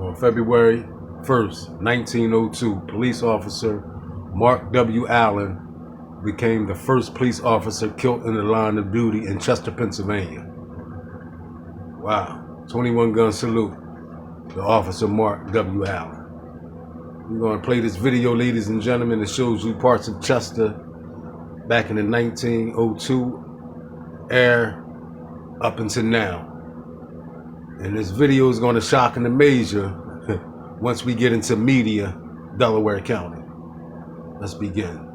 On February 1st, 1902, police officer Mark W. Allen became the first police officer killed in the line of duty in Chester, Pennsylvania. Wow. 21 gun salute to Officer Mark W. Allen. We're going to play this video, ladies and gentlemen, that shows you parts of Chester back in the 1902 era up until now. And this video is going to shock and amaze you once we get into media, Delaware County. Let's begin.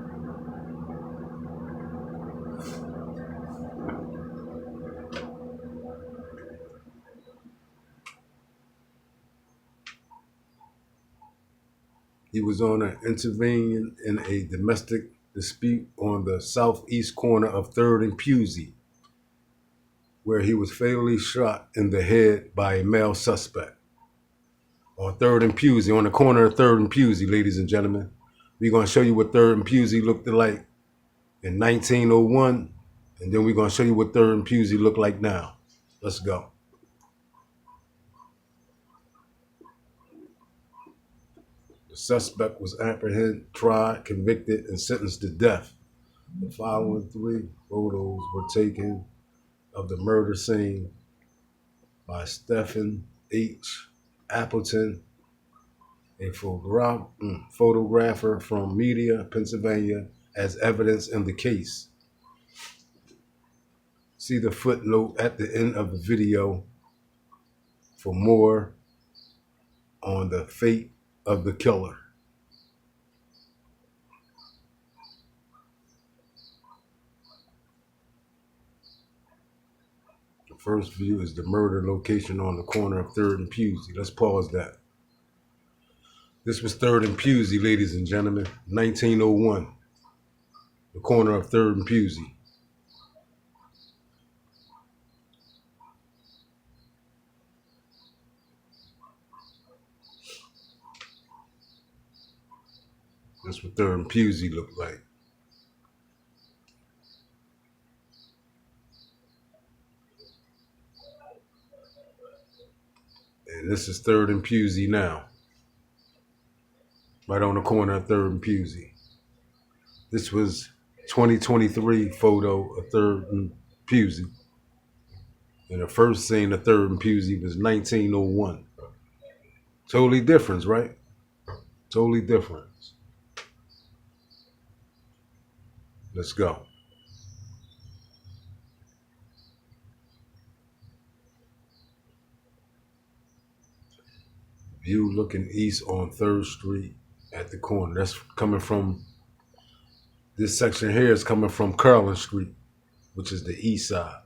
He was on an intervening in a domestic dispute on the southeast corner of 3rd and Pusey, where he was fatally shot in the head by a male suspect. On 3rd and Pusey, on the corner of 3rd and Pusey, ladies and gentlemen. We're going to show you what 3rd and Pusey looked like in 1901, and then we're going to show you what 3rd and Pusey look like now. Let's go. The suspect was apprehended, tried, convicted, and sentenced to death. The following 3 photos were taken of the murder scene by Stephen H. Appleton, a photographer from Media, Pennsylvania, as evidence in the case. See the footnote at the end of the video for more on the fate of the killer. The first view is the murder location on the corner of 3rd and Pusey. Let's pause that. This was 3rd and Pusey, ladies and gentlemen, 1901. The corner of 3rd and Pusey. That's what 3rd and Pusey looked like. And this is 3rd and Pusey now. Right on the corner of 3rd and Pusey. This was 2023 photo of 3rd and Pusey. And the first scene of 3rd and Pusey was 1901. Totally different, right? Totally different. Let's go. View looking east on 3rd Street at the corner. That's coming from, this section here is coming from Carlin Street, which is the east side.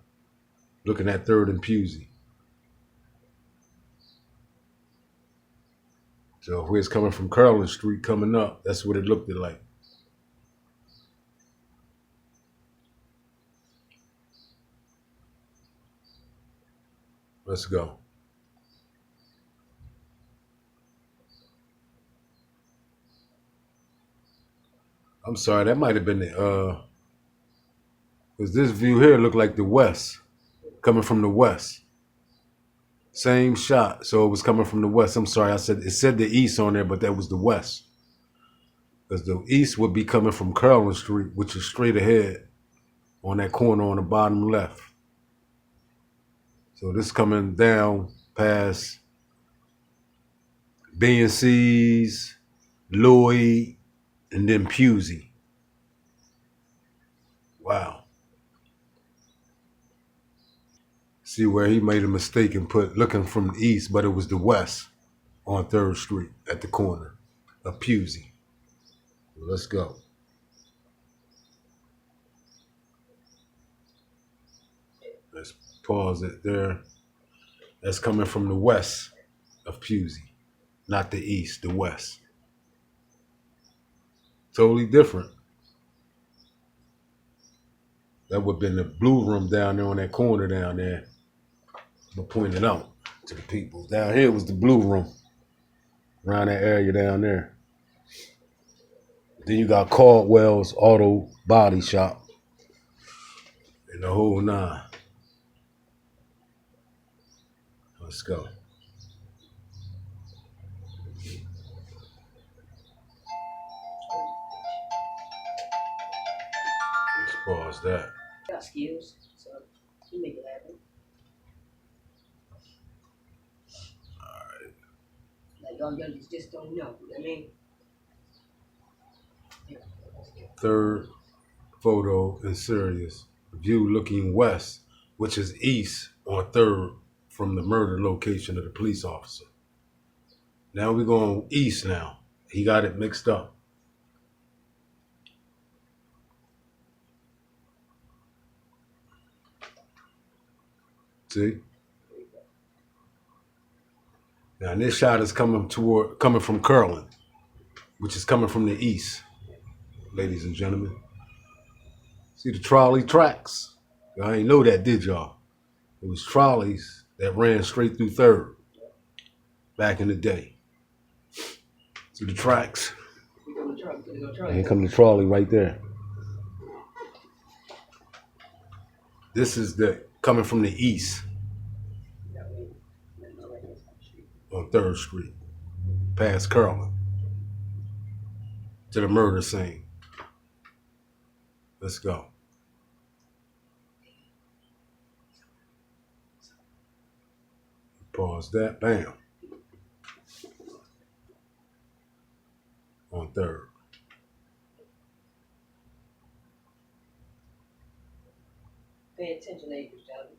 Looking at 3rd and Pusey. So where it's coming from Carlin Street coming up, that's what it looked like. Let's go. I'm sorry, that might have been the, because this view here looked like the west, coming from the west. Same shot, so it was coming from the west. I'm sorry, it said the east on there, but that was the west. Because the east would be coming from Carlin Street, which is straight ahead on that corner on the bottom left. So this coming down past B&C's, Lloyd, and then Pusey. Wow. See where he made a mistake and put looking from the east, but it was the west on 3rd Street at the corner of Pusey. Let's go. Let's pause it there. That's coming from the west of Pusey, not the east, the west. Totally different. That would have been the blue room down there on that corner down there. I'm gonna point it out to the people. Down here was the blue room. Around that area down there. Then you got Caldwell's Auto Body Shop. And the whole nine. Let's go. Let's pause that. Got skills, so you make it happen. Alright. Like y'all youngins just don't know. You know what I mean? Yeah. Third photo in Sirius. View looking west, which is east on 3rd from the murder location of the police officer. Now we're going east now. He got it mixed up. See? Now this shot is coming from Curlin, which is coming from the east, ladies and gentlemen. See the trolley tracks? Y'all ain't know that, did y'all? It was trolleys that ran straight through 3rd back in the day. See the tracks? Here come the trolley right there. This is the coming from the east on 3rd Street, past Curlin, to the murder scene. Let's go. Pause that. Bam. On 3rd. Pay attention, ladies and gentlemen.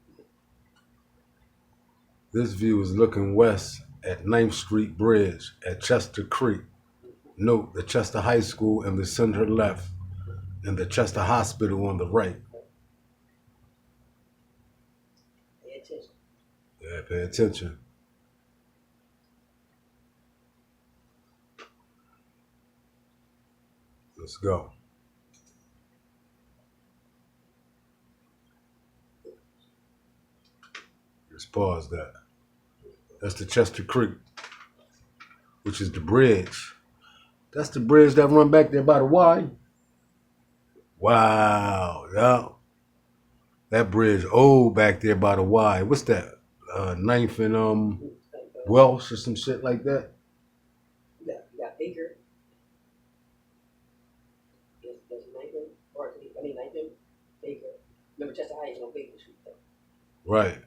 This view is looking west at 9th Street Bridge at Chester Creek. Note the Chester High School in the center left and the Chester Hospital on the right. Pay attention. Yeah, pay attention. Let's go. Just pause that. That's the Chester Creek, which is the bridge. That's the bridge that run back there by the Y. Wow, yeah. That bridge old back there by the Y. What's that? 9th and Welsh or some shit like that? You got Baker. There's 9th and Barkley. 9th and Baker. Remember Chester High is on Baker Street though. Right.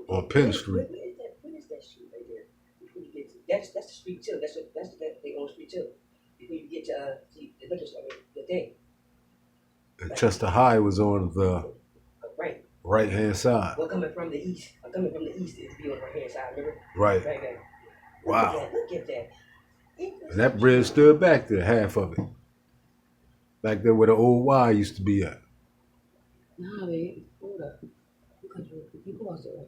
On Penn Street. What is that street right there? Before you get to that's the street too. That's they own street too. Before you get to the liquor store, the thing. And Chester High was on the right hand side. Well, coming from the east. I'm coming from the east. It's be on the right hand side. Remember? Right. Right. Wow. Look at that. And that bridge stood back there, half of it. Back there where the old Y used to be at. Nah, babe. Hold up. You crossed it right.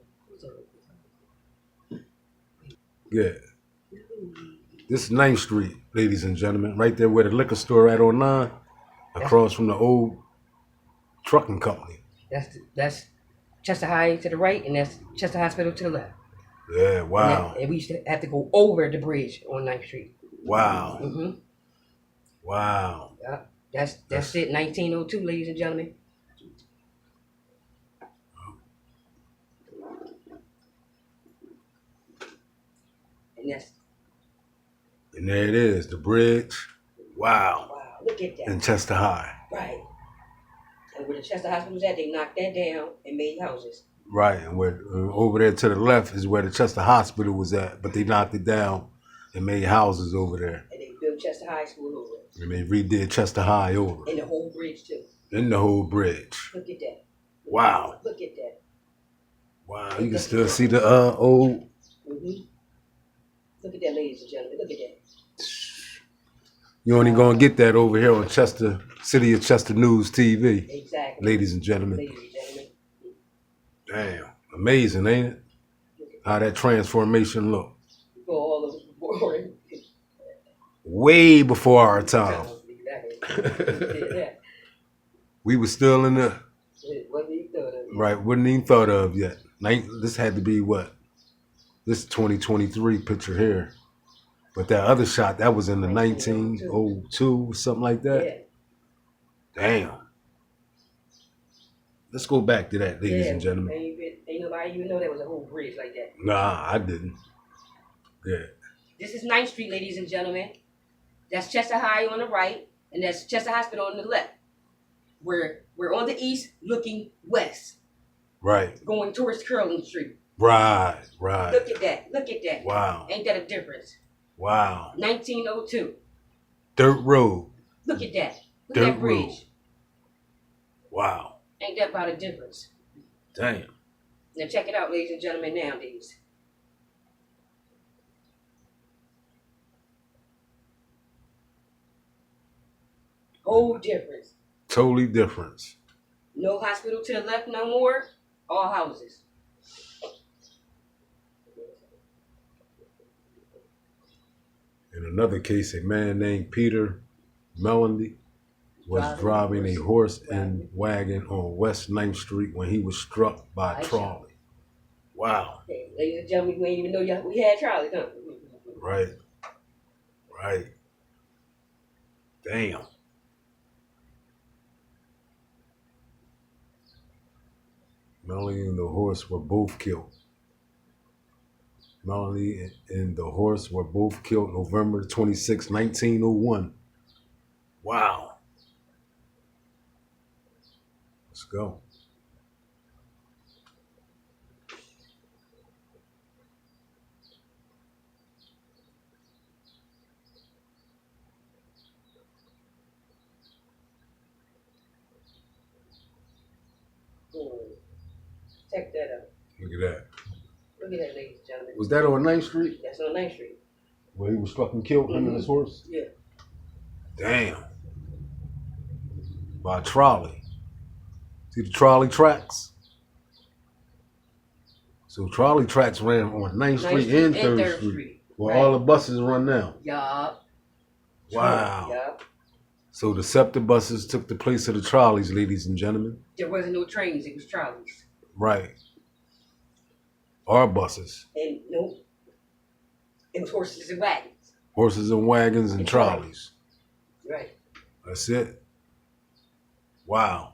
Yeah. This is 9th Street, ladies and gentlemen. Right there where the liquor store at on 9. Across from the old trucking company. That's Chester High to the right, and that's Chester Hospital to the left. Yeah, wow. And we used to have to go over the bridge on 9th Street. Wow. Mm-hmm. Wow. Yeah, that's it. 1902, ladies and gentlemen. And there it is, the bridge. Wow. Wow, look at that. In Chester High. Right. And where the Chester Hospital was at, they knocked that down and made houses. Right, and where over there to the left is where the Chester Hospital was at, but they knocked it down and made houses over there. And they built Chester High School over it. And they redid Chester High over. And the whole bridge too. And the whole bridge. Look at that. Wow. Look at that. Wow, you can still see the old. Mm-hmm. Look at that, ladies and gentlemen. Look at that. You only gonna get that over here on Chester, City of Chester News TV. Exactly. Ladies and gentlemen. Ladies and gentlemen. Damn, amazing, ain't it? How that transformation look. For all of us born. Way before our time. Exactly. We were still in the Wasn't even thought of. right, wasn't even thought of yet. This had to be what? This 2023 picture here. But that other shot, that was in the 1902 or something like that. Yeah. Damn. Let's go back to that, ladies and gentlemen. Ain't Did nobody even know there was a whole bridge like that? Nah, I didn't. Yeah. This is 9th Street, ladies and gentlemen. That's Chester High on the right, and that's Chester Hospital on the left. We're on the east looking west, Right. going towards Curling Street. Right. Look at that. Look at that. Wow. Ain't that a difference? Wow. 1902. Dirt road. Look at that. Look Dirt at that bridge. road. Wow. Ain't that about a difference? Damn. Now check it out, ladies and gentlemen, nowadays. Whole difference. Totally different. No hospital to the left no more. All houses. In another case, a man named Peter Melody was driving a horse and wagon on West 9th Street when he was struck by a trolley. Wow. Okay, ladies and gentlemen, we ain't even know we had trolleys, huh? Right. Right. Damn. Melody and the horse were both killed. Melody and the horse were both killed November 26, 1901. Wow. Let's go. Check that out. Look at that. Look at that, ladies and gentlemen. Was that on 9th Street? That's on 9th Street. Where he was struck and killed, him and his horse? Yeah. Damn. By a trolley. See the trolley tracks? So trolley tracks ran on 9th Street and 3rd Street. Where all the buses run now. Yup. Wow. Yup. So the SEPTA buses took the place of the trolleys, ladies and gentlemen. There wasn't no trains, it was trolleys. Right. Our buses. And no, it was horses and wagons. Horses and wagons and trolleys. Right. That's it. Wow.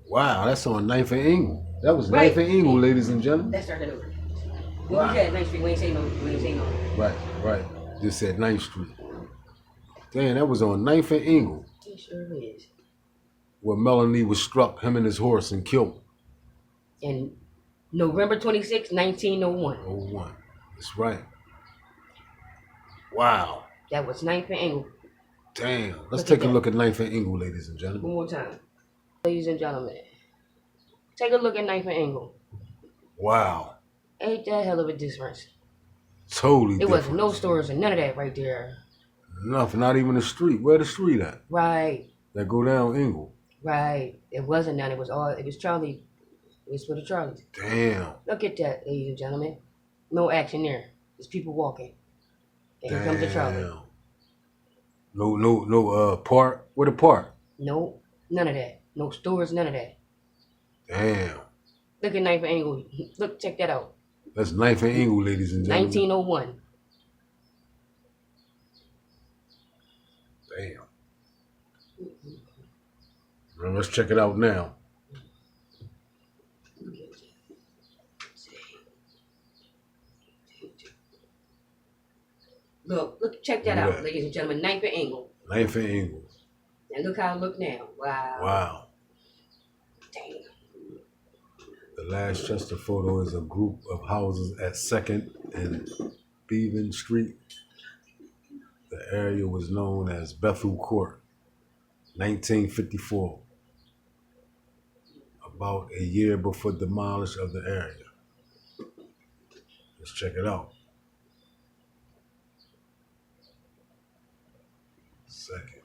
Wow, that's on 9th and Ingle. That was 9th and Ingle, ladies and gentlemen. Let's start that over. Well, we had 9th Street, we ain't say no. Right. Just said 9th Street. Damn, that was on 9th and Ingle. It sure is. Where Melanie was struck, him and his horse, and killed. And November 26, 1901. 01. That's right. Wow. That was 9th and Ingle. Damn. Let's take a look at 9th and Ingle, ladies and gentlemen. One more time. Ladies and gentlemen, take a look at 9th and Ingle. Wow. Ain't that hell of a difference? Totally It different. wasn't no stores or none of that right there. Nothing, not even the street. Where the street at? Right. That go down Ingle. Right. It wasn't none. It was trolley. It was for the trolleys. Damn. Look at that, ladies and gentlemen. No action there. There's people walking. And here comes the trolley. No park? Where the park? No, none of that. No stores, none of that. Damn. Look at 9th and Ingle. Look, check that out. That's 9th and Ingle, ladies and gentlemen. 1901. Damn. Now let's check it out now. Look, check that out, ladies and gentlemen. 9th and Ingle. 9th and Ingle. And look how it look now. Wow. Wow. Damn. The last Chester photo is a group of houses at 2nd and Beaven Street. The area was known as Bethel Court, 1954. About a year before demolish of the area. Let's check it out. 2nd.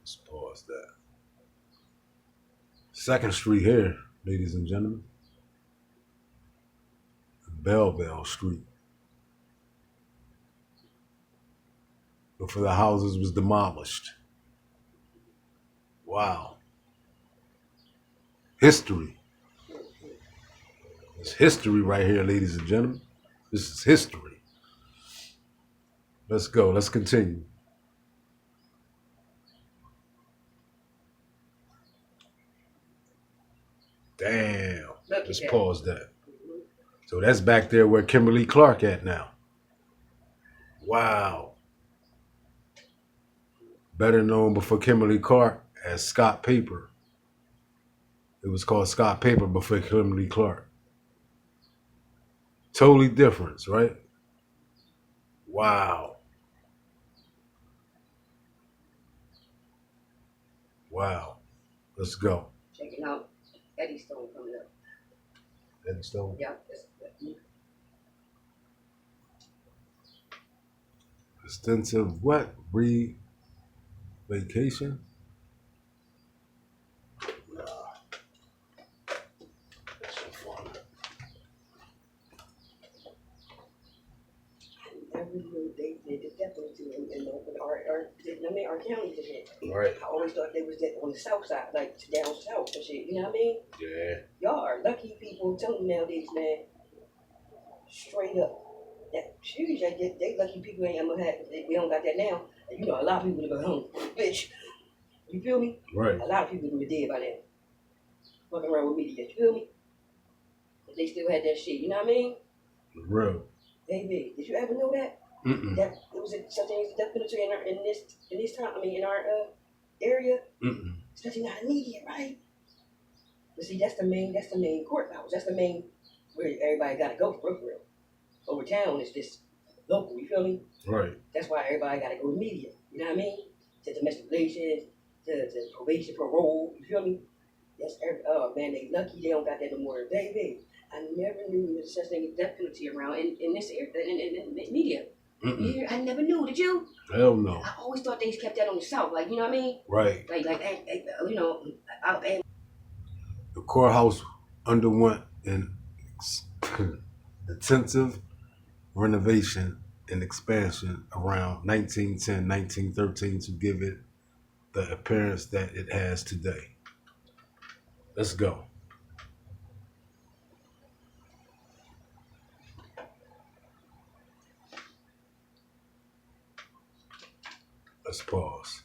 Let's pause that. 2nd Street here, ladies and gentlemen. Belleville Street. Before the houses was demolished. Wow. History. It's history right here, ladies and gentlemen. This is history. Let's go. Let's continue. Damn. Let's pause that. So that's back there where Kimberly Clark at now. Wow. Better known before Kimberly Clark as Scott Paper. It was called Scott Paper before Kimberly Clark. Totally different, right? Wow. Wow. Let's go. Checking out Eddie Stone coming up. Eddie Stone? Yeah. Extensive what? Vacation? Nah. That's so fun. Every year they definitely in our county did it. Right. I always thought they was on the south side, like down south and shit. You know what I mean? Yeah. Y'all are lucky people. Tell me nowadays, man. Straight up. That shoes, they lucky people ain't ever had. We don't got that now. You know, a lot of people would go home, bitch. You feel me? Right. A lot of people would be dead by now. Fucking around with media. You feel me? But they still had that shit. You know what I mean? Real. Baby, did you ever know that? Mm-mm. That it was something as a death penalty in this time. I mean, in our area. Mm-mm. Especially not immediate, right? But see, that's the main courthouse. That's the main where everybody got to go for real. Over town is just local. You feel me? Right. That's why everybody got to go immediate. You know what I mean? To domestic relations, to probation, parole. You feel me? That's oh man, they lucky they don't got that no more. Baby, I never knew there was such thing as death penalty around in this area, in media. Yeah, I never knew. Did you? Hell no. I always thought they kept that on the south, like you know what I mean? Right. You know, the courthouse underwent an intensive renovation and expansion around 1910, 1913 to give it the appearance that it has today. Let's go. Let's pause.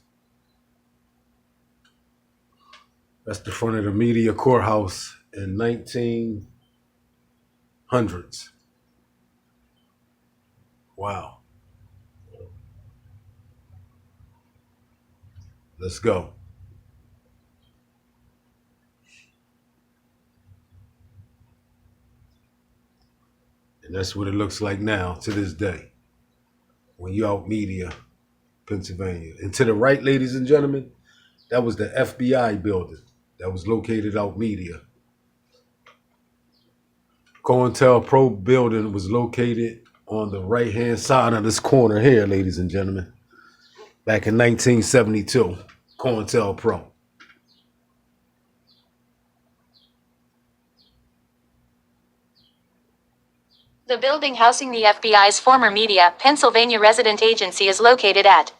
That's the front of the media courthouse in 1900s. Wow. Let's go. And that's what it looks like now to this day. When you out media, Pennsylvania. And to the right, ladies and gentlemen, that was the FBI building that was located out media. COINTELPRO building was located on the right-hand side of this corner here, ladies and gentlemen. Back in 1972, COINTELPRO. The building housing the FBI's former Media, Pennsylvania resident agency is located at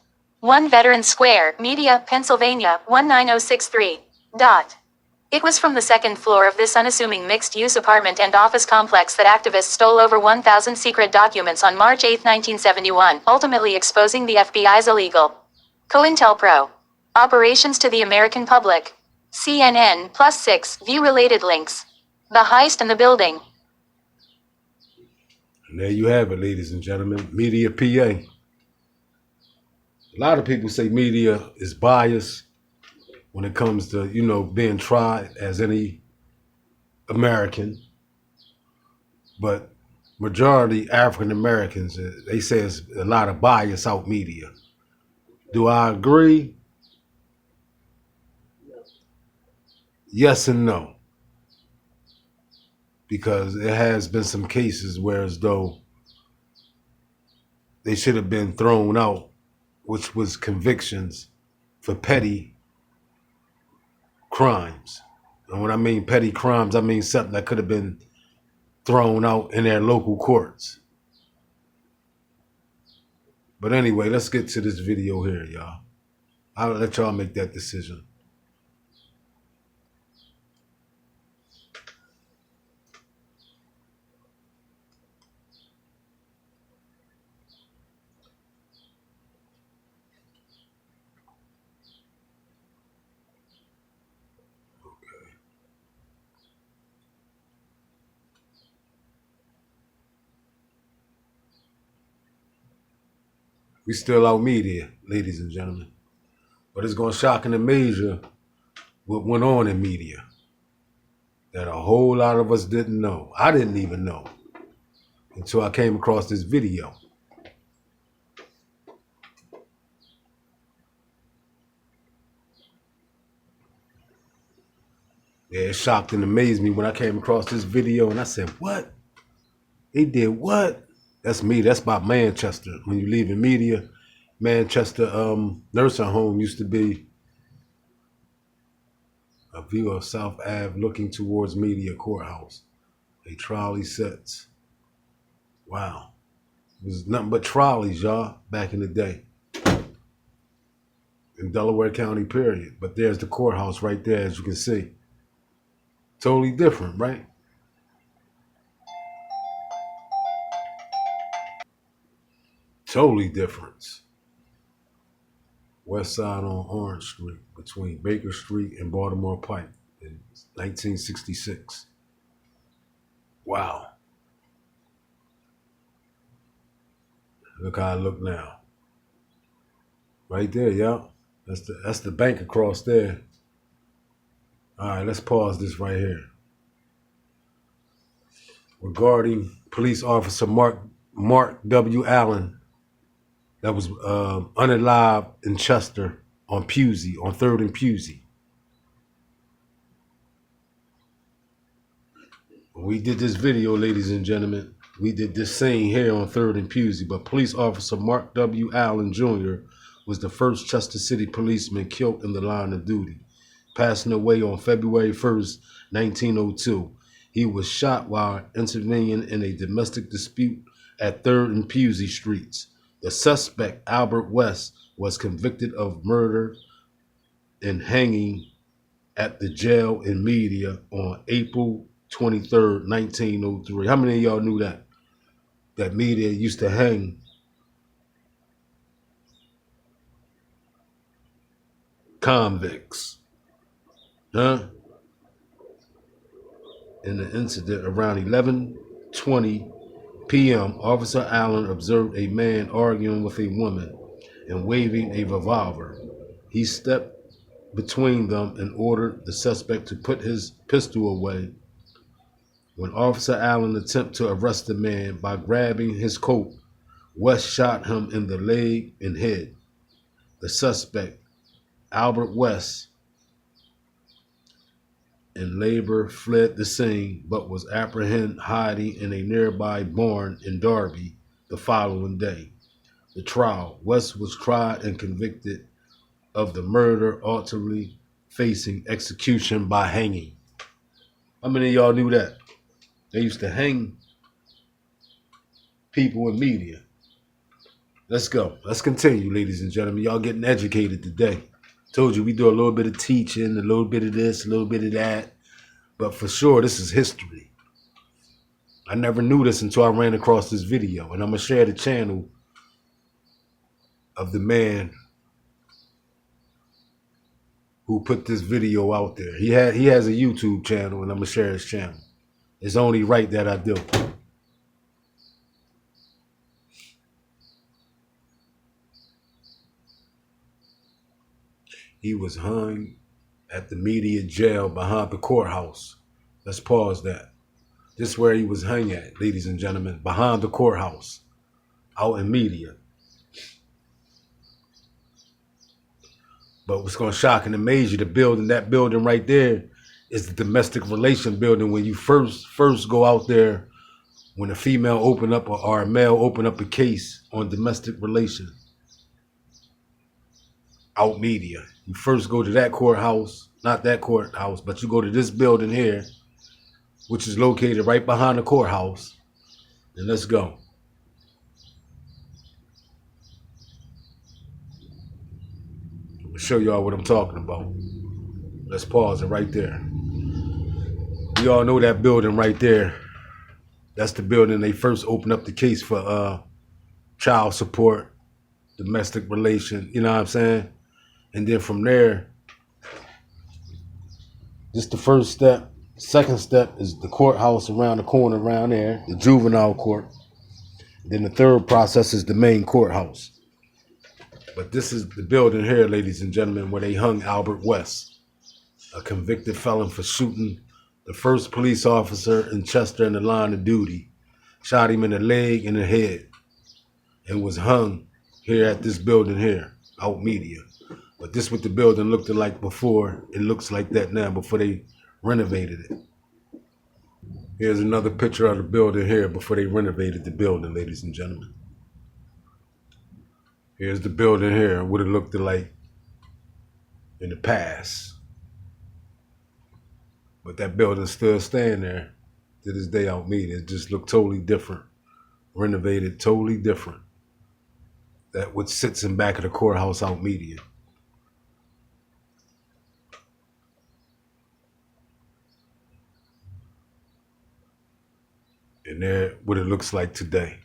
1 Veterans Square, Media, Pennsylvania, 19063. It was from the second floor of this unassuming mixed-use apartment and office complex that activists stole over 1,000 secret documents on March 8, 1971, ultimately exposing the FBI's illegal COINTELPRO operations to the American public. CNN, +6, view related links. The heist and the building. And there you have it, ladies and gentlemen. Media PA. A lot of people say media is biased when it comes to, being tried as any American. But majority African Americans, they say it's a lot of bias out media. Do I agree? Yes and no. Because there has been some cases where as though they should have been thrown out, which was convictions for petty crimes. And when I mean petty crimes, I mean something that could have been thrown out in their local courts. But anyway, let's get to this video here, y'all. I'll let y'all make that decision. We still out media, ladies and gentlemen. But it's gonna shock and amaze you what went on in media that a whole lot of us didn't know. I didn't even know until I came across this video. Yeah, it shocked and amazed me when I came across this video and I said, what? They did what? That's me. That's about Manchester. When you leave in media, Manchester nursing home used to be a view of South Ave looking towards Media Courthouse. A trolley sets. Wow. It was nothing but trolleys, y'all, back in the day. In Delaware County, period. But there's the courthouse right there, as you can see. Totally different, right? Totally different. West side on Orange Street, between Baker Street and Baltimore Pike in 1966. Wow. Look how I look now. Right there, y'all. That's the bank across there. All right, let's pause this right here. Regarding police officer Mark W. Allen, that was unalived in Chester on Pusey, on 3rd and Pusey. We did this video, ladies and gentlemen. We did this scene here on 3rd and Pusey, but police officer Mark W. Allen Jr. was the first Chester City policeman killed in the line of duty, passing away on February 1st, 1902. He was shot while intervening in a domestic dispute at 3rd and Pusey Streets. The suspect, Albert West, was convicted of murder and hanging at the jail in Media on April 23rd, 1903. How many of y'all knew that? That Media used to hang convicts. Huh? In the incident around 11:20 p.m., Officer Allen observed a man arguing with a woman and waving a revolver. He stepped between them and ordered the suspect to put his pistol away. When Officer Allen attempted to arrest the man by grabbing his coat, West shot him in the leg and head. The suspect, Albert West, in labor fled the scene, but was apprehended hiding in a nearby barn in Derby the following day. The trial. West was tried and convicted of the murder, ultimately facing execution by hanging. How many of y'all knew that? They used to hang people in media. Let's go. Let's continue, ladies and gentlemen. Y'all getting educated today. Told you we do a little bit of teaching, a little bit of this, a little bit of that. But for sure, this is history. I never knew this until I ran across this video. And I'm going to share the channel of the man who put this video out there. He has a YouTube channel, and I'm going to share his channel. It's only right that I do. He was hung at the Media jail behind the courthouse. Let's pause that. This is where he was hung at, ladies and gentlemen, behind the courthouse, out in Media. But what's going to shock and amaze you, that building right there is the domestic relation building. When you first go out there, when a female open up or a male open up a case on domestic relation, out Media. You first go to that courthouse, not that courthouse, but you go to this building here, which is located right behind the courthouse. And let's go. I'll show y'all what I'm talking about. Let's pause it right there. You all know that building right there. That's the building they first opened up the case for child support, domestic relation, you know what I'm saying? And then from there, just the first step. Second step is the courthouse around the corner around there, the juvenile court. Then the third process is the main courthouse. But this is the building here, ladies and gentlemen, where they hung Albert West, a convicted felon for shooting the first police officer in Chester in the line of duty, shot him in the leg and the head, and was hung here at this building here, out Media. But this is what the building looked like before. It looks like that now before they renovated it. Here's another picture of the building here before they renovated the building, ladies and gentlemen. Here's the building here, what it looked like in the past. But that building's still staying there to this day out Media. It just looked totally different. Renovated totally different. That what sits in back of the courthouse out Media. And there what it looks like today.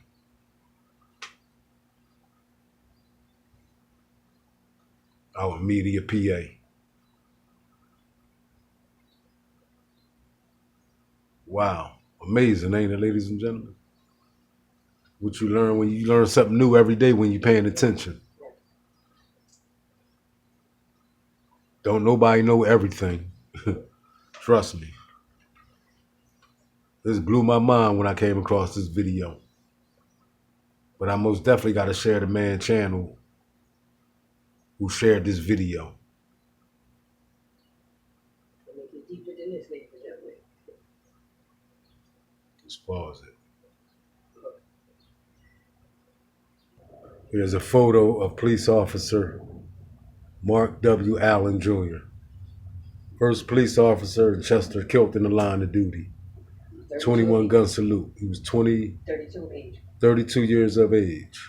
Our Media, PA. Wow. Amazing, ain't it, ladies and gentlemen? What you learn when you learn something new every day when you're paying attention. Don't nobody know everything. Trust me. This blew my mind when I came across this video. But I most definitely got to share the man channel who shared this video. Let's pause it. Here's a photo of police officer Mark W. Allen Jr., first police officer in Chester killed in the line of duty. 21 gun salute. He was 32 years of age.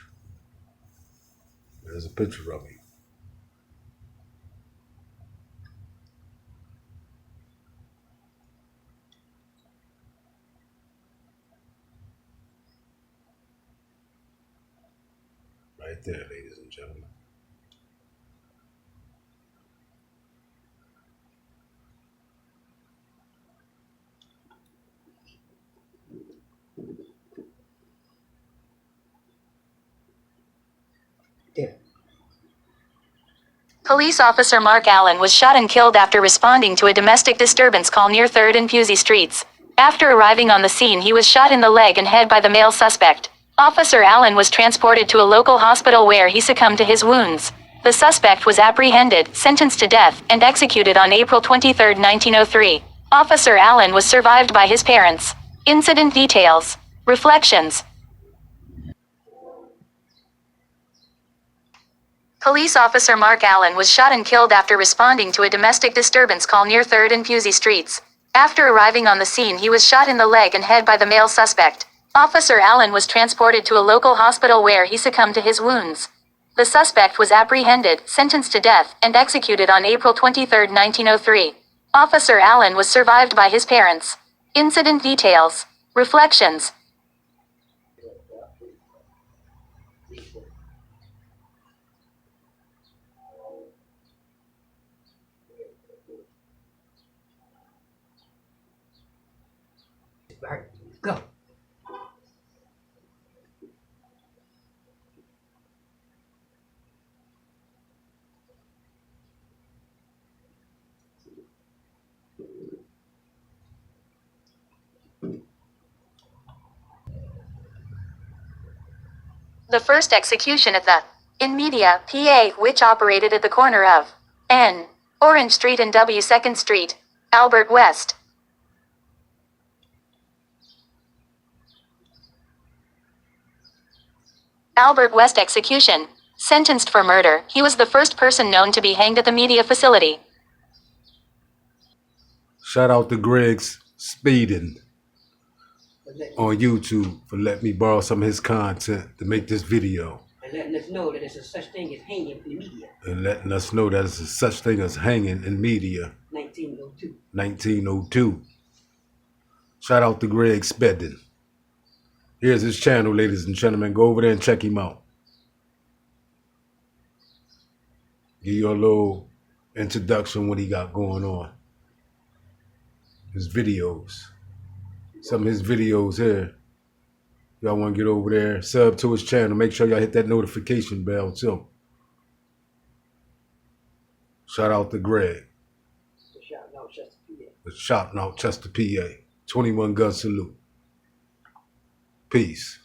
There's a picture of him. Right there, ladies and gentlemen. There. Police officer Mark Allen was shot and killed after responding to a domestic disturbance call near 3rd and Pusey Streets. After arriving on the scene, he was shot in the leg and head by the male suspect. Officer Allen was transported to a local hospital where he succumbed to his wounds. The suspect was apprehended, sentenced to death, and executed on April 23, 1903. Officer Allen was survived by his parents. Incident details. Reflections. Police officer Mark Allen was shot and killed after responding to a domestic disturbance call near 3rd and Pusey Streets. After arriving on the scene, he was shot in the leg and head by the male suspect. Officer Allen was transported to a local hospital where he succumbed to his wounds. The suspect was apprehended, sentenced to death, and executed on April 23, 1903. Officer Allen was survived by his parents. Incident details. Reflections. Right. Go. The first execution at the in Media, PA, which operated at the corner of N. Orange Street and W. 2nd Street, Albert West. Albert West execution. Sentenced for murder, he was the first person known to be hanged at the Media facility. Shout out to Greg's Speeding on YouTube for letting me borrow some of his content to make this video. And letting us know that there's a such thing as hanging in the media. And letting us know that there's a such thing as hanging in media. 1902. 1902. Shout out to Greg Spedding. Here's his channel, ladies and gentlemen. Go over there and check him out. Give you a little introduction what he got going on. His videos. Some of his videos here. Y'all want to get over there, sub to his channel. Make sure y'all hit that notification bell too. Shout out to Greg. The shot out Chester, PA. The shouting out Chester, PA. 21 gun salute. Peace.